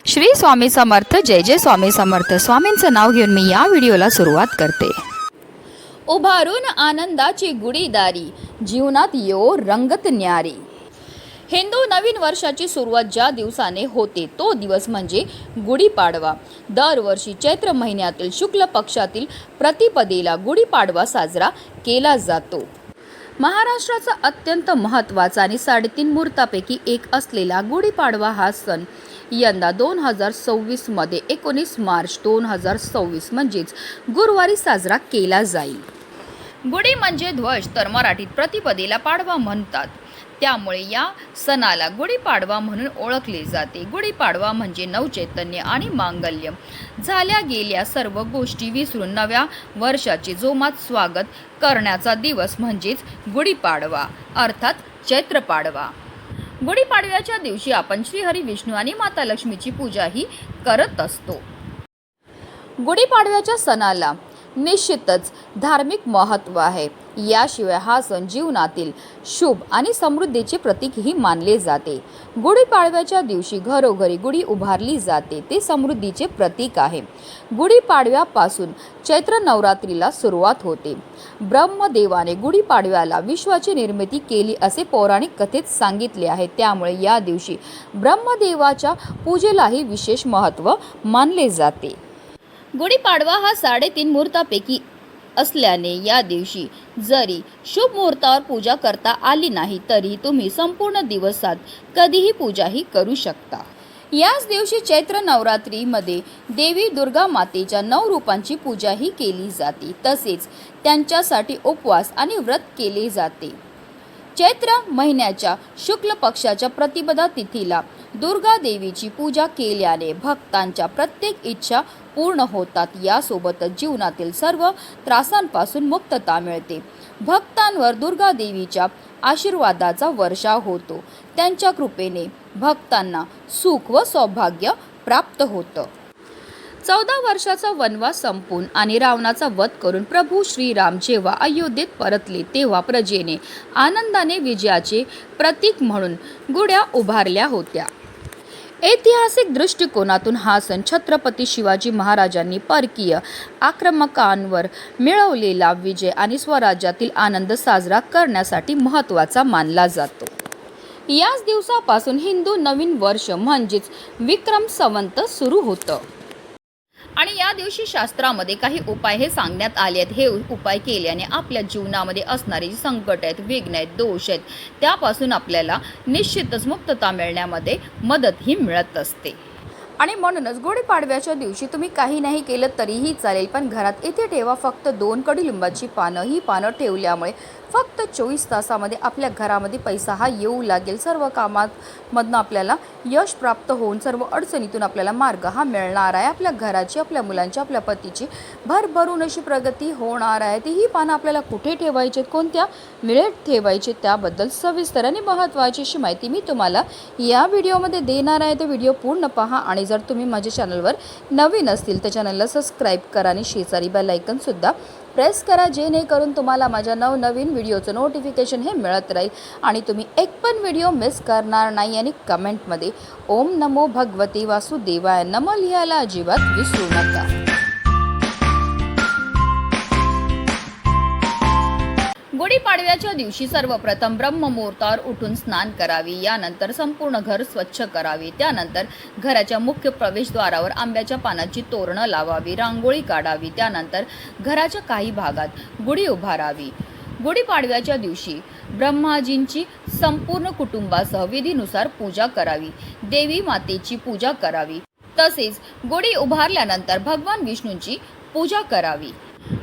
श्री स्वामी समर्थ. जय जय स्वामी समर्थ. स्वामींचं नाव घेऊन मी या व्हिडिओला सुरुवात करते. उभारून आनंदाची गुढीदारी, जीवनात यो रंगत न्यारी. हिंदू नवीन वर्षाची सुरुवात ज्या दिवसाने होते तो दिवस म्हणजे गुढीपाडवा. दरवर्षी चैत्र महिन्यातील शुक्ल पक्षातील प्रतिपदेला गुढीपाडवा साजरा केला जातो. महाराष्ट्राचा अत्यंत महत्त्वाचा आणि 3.5 मुहूर्तापैकी एक असलेला गुढीपाडवा हा सण यंदा 2026 मध्ये 19 मार्च 2026 म्हणजेच गुरुवारी साजरा केला जाईल. गुढी म्हणजे ध्वज, तर मराठीत प्रतिपदेला पाडवा म्हणतात. त्यामुळे या सणाला गुढीपाडवा म्हणून ओळखले जाते. गुढीपाडवा म्हणजे नवचैतन्य आणि मांगल्य, झाल्या गेल्या सर्व गोष्टी विसरून नव्या वर्षाचे जोमात स्वागत करण्याचा दिवस म्हणजेच गुढीपाडवा अर्थात चैत्र पाडवा. गुढीपाडव्याच्या दिवशी आपण श्रीहरी विष्णू आणि माता लक्ष्मीची पूजाही करत असतो. गुढीपाडव्याच्या सणाला निश्चितच धार्मिक महत्त्व आहे. याशिवाय हा सण जीवनातील शुभ आणि समृद्धीचे प्रतीकही मानले जाते. गुढीपाडव्याच्या दिवशी घरोघरी गुढी उभारली जाते, ते समृद्धीचे प्रतीक आहे. गुढीपाडव्यापासून चैत्र नवरात्रीला सुरुवात होते. ब्रह्मदेवाने गुढीपाडव्याला विश्वाची निर्मिती केली असे पौराणिक कथेत सांगितले आहे. त्यामुळे या दिवशी ब्रह्मदेवाच्या पूजेलाही विशेष महत्त्व मानले जाते. गुढीपाडवा हा 3.5 मुहूर्तापैकी असल्याने या दिवशी जरी शुभ मुहूर्तावर पूजा करता आली नाही तरी तुम्ही संपूर्ण दिवसात कधीही पूजाही करू शकता. याच दिवशी चैत्र नवरात्रीमध्ये देवी दुर्गा मातेच्या 9 रूपांची पूजाही केली जाते. तसेच त्यांच्यासाठी उपवास आणि व्रत केले जाते. चैत्र महिन्याच्या शुक्ल पक्षाच्या प्रतिपदा तिथीला दुर्गा देवीची पूजा केल्याने भक्तांच्या प्रत्येक इच्छा पूर्ण होतात. यासोबतच जीवनातील सर्व त्रासांपासून मुक्तता मिळते. भक्तांवर दुर्गा देवीच्या आशीर्वादाचा वर्षाव होतो. त्यांच्या कृपेने भक्तांना सुख व सौभाग्य प्राप्त होतं. 14 वर्षाचा वनवास संपून आणि रावणाचा वध करून प्रभू श्रीराम जेव्हा अयोध्येत परतले तेव्हा प्रजेने आनंदाने विजयाचे प्रतीक म्हणून गुढ्या उभारल्या होत्या. ऐतिहासिक दृष्टिकोनातून हा सण छत्रपती शिवाजी महाराजांनी परकीय आक्रमकांवर मिळवलेला विजय आणि स्वराज्यातील आनंद साजरा करण्यासाठी महत्त्वाचा मानला जातो. याच दिवसापासून हिंदू नवीन वर्ष म्हणजेच विक्रम संवत सुरू होतं. आणि या दिवशी शास्त्रामध्ये काही उपाय हे सांगण्यात आले आहेत. हे उपाय केल्याने आपल्या जीवनामध्ये असणारे जे संकट आहेत, विघ्न आहेत, दोष आहेत, त्यापासून आपल्याला निश्चितच मुक्तता मिळण्यामध्ये मदतही मिळत असते. आणि म्हणूनच गुढीपाडव्याच्या दिवशी तुम्ही काही नाही केलं तरीही चालेल, पण घरात इथे ठेवा फक्त 2 कडुलिंबाची पानं. ही पानं ठेवल्यामुळे फक्त 24 तासामध्ये आपल्या घरामध्ये पैसा हा येऊ लागेल. सर्व कामांमधनं आपल्याला यश प्राप्त होऊन सर्व अडचणीतून आपल्याला मार्ग हा मिळणार आहे. आपल्या घराची, आपल्या मुलांची, आपल्या पतीची भरभरून अशी प्रगती होणार आहे. ती ही पानं आपल्याला कुठे ठेवायचे, कोणत्या वेळेत ठेवायचे, त्याबद्दल सविस्तर आणि महत्त्वाची अशी माहिती मी तुम्हाला या व्हिडिओमध्ये देणार आहे. तर व्हिडिओ पूर्ण पहा. आणि जर तुम्ही माझ्या चॅनलवर नवीन असतील तर चॅनलला सबस्क्राईब करा आणि शेजारी बेल आयकॉनसुद्धा प्रेस करा, जेणेकरून तुम्हाला माझ्या नवनवीन व्हिडिओचं नोटिफिकेशन हे मिळत राहील आणि तुम्ही एक पण व्हिडिओ मिस करणार नाही. आणि कमेंटमध्ये ओम नमो भगवते वासुदेवाय नमः लिहायला अजिबात विसरू नका. गुढीपाडव्याच्या दिवशी सर्वप्रथम ब्रह्ममुहूर्तावर उठून स्नान करावे. यानंतर संपूर्ण घर स्वच्छ करावे. त्यानंतर घराच्या मुख्य प्रवेशद्वारावर आंब्याच्या पानाची तोरणं लावावी, रांगोळी काढावी. त्यानंतर घराच्या काही भागात गुढी उभारावी. गुढीपाडव्याच्या दिवशी ब्रह्माजींची संपूर्ण कुटुंबासह विधीनुसार पूजा करावी. देवी मातेची पूजा करावी. तसेच गुढी उभारल्यानंतर भगवान विष्णूंची पूजा करावी.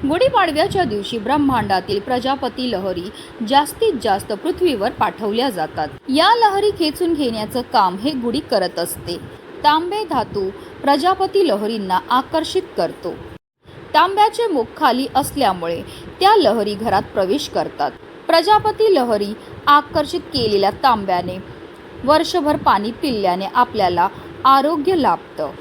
गुढीपाडव्याच्या दिवशी ब्रह्मांडातील प्रजापती लहरी जास्तीत जास्त पृथ्वीवर पाठवल्या जातात. या लहरी खेचून घेण्याचं काम हे गुढी करत असते. तांबे धातू प्रजापती लहरींना आकर्षित करतो. तांब्याचे मुख खाली असल्यामुळे त्या लहरी घरात प्रवेश करतात. प्रजापती लहरी आकर्षित केलेल्या तांब्याने वर्षभर पाणी पिल्याने आपल्याला आरोग्य लाभतं.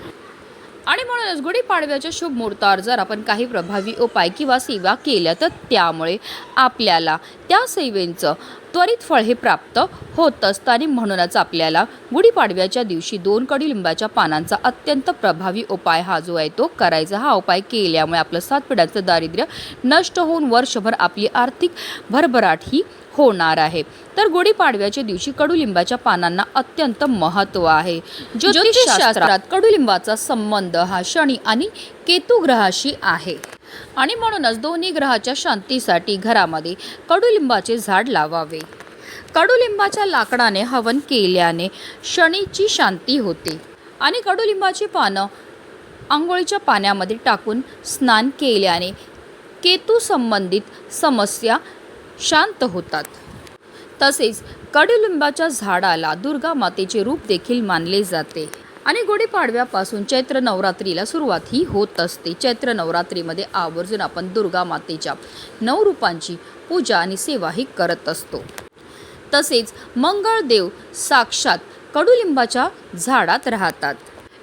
आणि म्हणूनच गुढीपाडव्याच्या शुभ मुहूर्तावर जर आपण काही प्रभावी उपाय किंवा सेवा केल्या तर त्यामुळे आपल्याला त्या सेवेचं त्वरित फळ हे प्राप्त होत असतं आणि म्हणूनच आपल्याला गुढीपाडव्याच्या दिवशी 2 कडुलिंबाच्या पानांचा अत्यंत प्रभावी उपाय हा जो आहे तो करायचा. हा उपाय केल्यामुळे आपलं 7 पिढ्यांचं दारिद्र्य नष्ट होऊन वर्षभर आपली आर्थिक भरभराट ही होणार आहे. तर गुढीपाडव्याच्या दिवशी कडुलिंबाच्या पानांना अत्यंत महत्त्व आहे. ज्योतिषशास्त्रात कडुलिंबाचा संबंध हा शनी आणि केतू ग्रहाशी आहे आणि म्हणूनच दोन्ही ग्रहाच्या शांतीसाठी घरामध्ये कडुलिंबाचे झाड लावावे. कडुलिंबाच्या लाकडाने हवन केल्याने शनीची शांती होते आणि कडुलिंबाची पानं आंघोळीच्या पाण्यामध्ये टाकून स्नान केल्याने केतू संबंधित समस्या शांत होतात. तसेच कडुलिंबाच्या झाडाला दुर्गा मातेचे रूप देखील मानले जाते आणि गुढीपाडव्यापासून चैत्र नवरात्रीला सुरुवात ही होत असते. चैत्र नवरात्रीमध्ये आवर्जून आपण दुर्गा मातेच्या 9 रूपांची पूजा आणि सेवा ही करत असतो. तसेच मंगळदेव साक्षात कडुलिंबाच्या झाडात राहतात.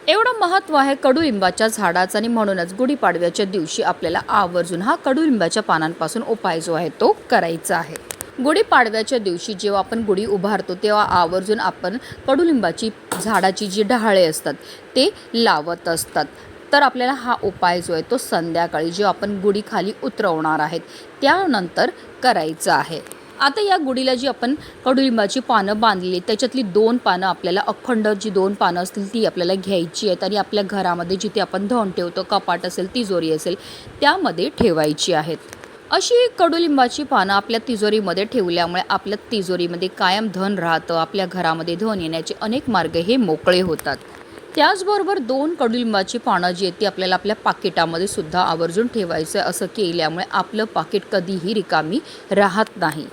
एवढं महत्त्व आहे कडुलिंबाच्या झाडाचं आणि म्हणूनच गुढीपाडव्याच्या दिवशी आपल्याला आवर्जून हा कडुलिंबाच्या पानांपासून उपाय जो आहे तो करायचा आहे. गुढीपाडव्याच्या दिवशी जेव्हा आपण गुढी उभारतो तेव्हा आवर्जून आपण कडुलिंबाची झाडाची जी डहाळे असतात ते लावत असतात. तर आपल्याला हा उपाय जो आहे तो संध्याकाळी जेव्हा आपण गुढी खाली उतरवणार आहेत त्यानंतर करायचा आहे. आता या गुढीला जी आपण कडुलिंबाची पानं बांधली त्याच्यातली 2 पानं आपल्याला अखंड जी 2 पानं असतील ती आपल्याला घ्यायची आहेत आणि आपल्या घरामध्ये जिथे आपण धन ठेवतो, कपाट असेल, तिजोरी असेल, त्यामध्ये ठेवायची आहेत. अशी कडुलिंबाची पानं आपल्या तिजोरीमध्ये ठेवल्यामुळे आपल्या तिजोरीमध्ये कायम धन राहतं. आपल्या घरामध्ये धन येण्याचे अनेक मार्ग हे मोकळे होतात. त्याचबरोबर 2 कडुलिंबाची पानं जी आहेत ती आपल्याला आपल्या पाकिटामध्ये सुद्धा आवर्जून ठेवायचं. असं केल्यामुळे आपलं पाकिट कधीही रिकामी राहत नाही.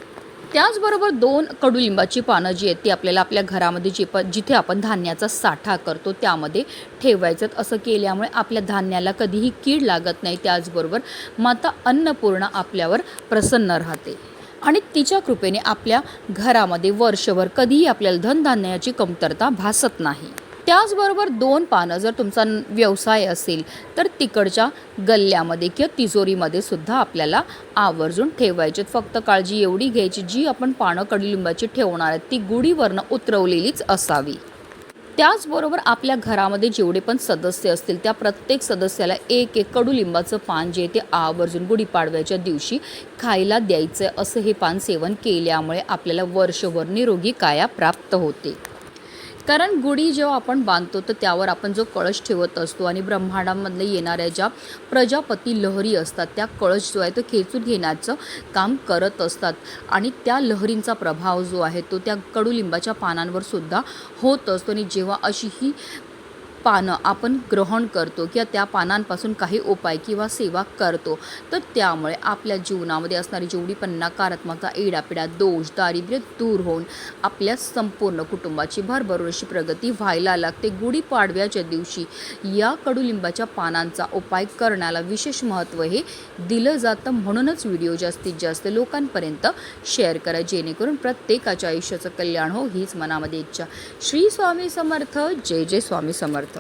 त्याचबरोबर 2 कडुलिंबाची पानं जी आहेत ती आपल्याला आपल्या घरामध्ये जिथे आपण धान्याचा साठा करतो त्यामध्ये ठेवायचं. असं केल्यामुळे आपल्या धान्याला कधीही कीड लागत नाही. त्याचबरोबर माता अन्नपूर्णा आपल्यावर प्रसन्न राहते आणि तिच्या कृपेने आपल्या घरामध्ये वर्षभर कधीही आपल्याला धनधान्याची कमतरता भासत नाही. त्याचबरोबर 2 पानं जर तुमचा व्यवसाय असेल तर तिकडच्या गल्ल्यामध्ये किंवा तिजोरीमध्ये सुद्धा आपल्याला आवर्जून ठेवायचे. फक्त काळजी एवढी घ्यायची जी आपण पानं कडुलिंबाची ठेवणार आहेत ती गुढीवरनं उतरवलेलीच असावी. त्याचबरोबर आपल्या घरामध्ये जेवढे पण सदस्य असतील त्या प्रत्येक सदस्याला एक कडुलिंबाचं पान जे ते आवर्जून गुढीपाडव्याच्या दिवशी खायला द्यायचं. असं हे पान सेवन केल्यामुळे आपल्याला वर्षभर निरोगी काया प्राप्त होते. कारण गुढी जेव्हा आपण बांधतो तर त्यावर आपण जो कळश ठेवत असतो आणि ब्रह्मांडामधले येणाऱ्या ज्या प्रजापती लहरी असतात त्या कळश जो आहे तो खेचून घेण्याचं काम करत असतात आणि त्या लहरींचा प्रभाव जो आहे तो त्या कडुलिंबाच्या पानांवर सुद्धा होत असतो. आणि जेव्हा अशी ही पानं आपण ग्रहण करतो किंवा त्या पानांपासून काही उपाय किंवा सेवा करतो तर त्यामुळे आपल्या जीवनामध्ये असणारी जेवढी पण नकारात्मकता, इडापिडा, दोष, दारिद्र्य दूर होऊन आपल्या संपूर्ण कुटुंबाची भरभरून अशी प्रगती व्हायला लागते. गुढीपाडव्याच्या दिवशी या कडुलिंबाच्या पानांचा उपाय करण्याला विशेष महत्त्व हे दिलं जातं. म्हणूनच व्हिडिओ जास्तीत जास्त लोकांपर्यंत शेअर करा जेणेकरून प्रत्येकाच्या आयुष्याचं कल्याण हो हीच मनामध्ये इच्छा. श्री स्वामी समर्थ. जय जय स्वामी समर्थ.